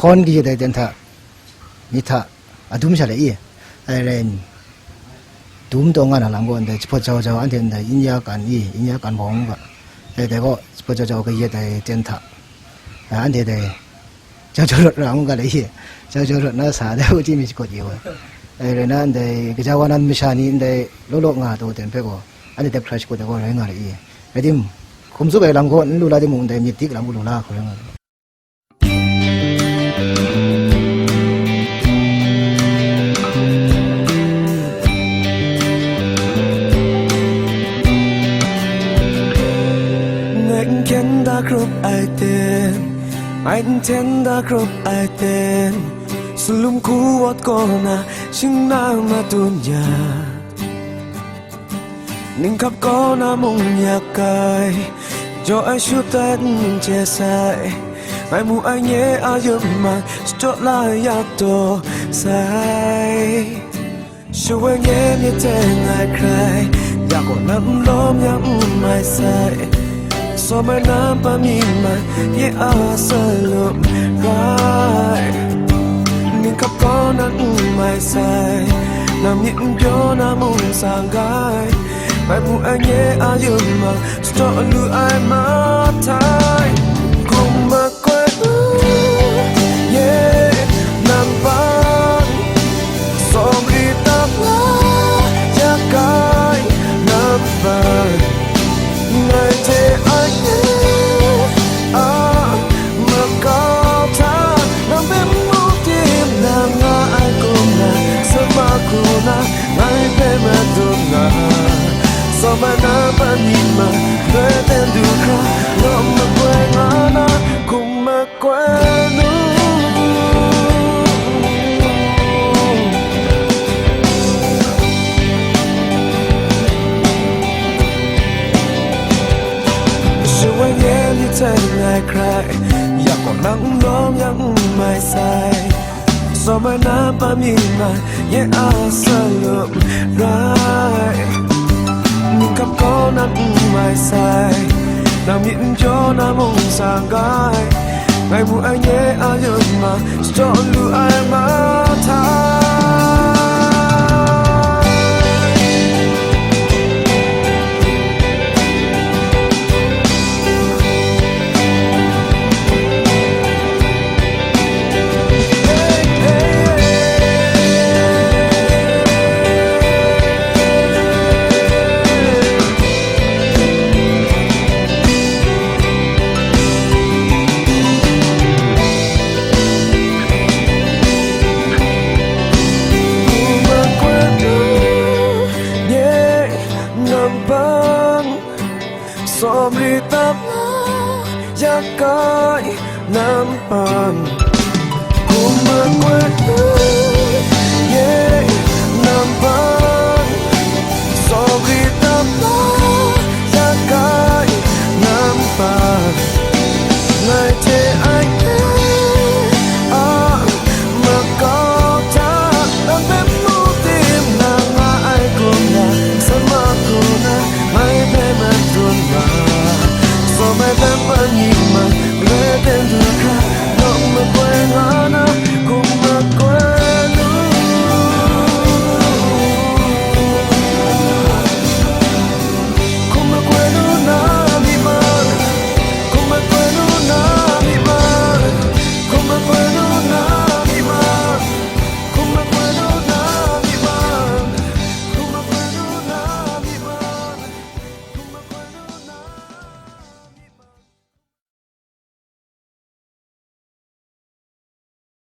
con kia đây tên thà mi thà đúng sao đấy ai lên đúng đâu ngàn làm con đây chụp cho anh tên đây India can bóng vậy đây có chụp cho cái gì đây tên thà anh tên đây cho làm cái đấy cho nó xả đâu chỉ mình có gì vậy ai lên anh đây cái cháu anh Mishani đây lolo ngà đâu tên phải có anh đây crash có đâu có ngà đấy cái điểm không giúp làm con lula đi muốn đây miệt tích làm lula có ngà anh đã group ai tên anh tên đã group ai tên sebelum kuat kona sing nama dunia ningkap kona mung yakai cho ai shoot tan che sai ai mu ai nhé ayam mà chốt lại yak to sai show ai nhé như tên ai cry ya ko nam lom yang mai sai so my number me man ye asalum right ning kap kon an my side nam yin pyo na mung sangai mai mu anye ayuma sto lu ai ma tai kum ma kwe yeah nam bang so mi tap la ya kai nam bang ngai te ai kuna mai pe madonna so mana panima pretendo kra no me buena como cuando so when you tell I cry ya con nắng đom yang mai sai so my number me man yeah asalum right ning kap kon an my side nam yin cho na mong sangai ngai mu ai nhé ayuma sto lu ai ma thai Somrita yakai nampan kumakwe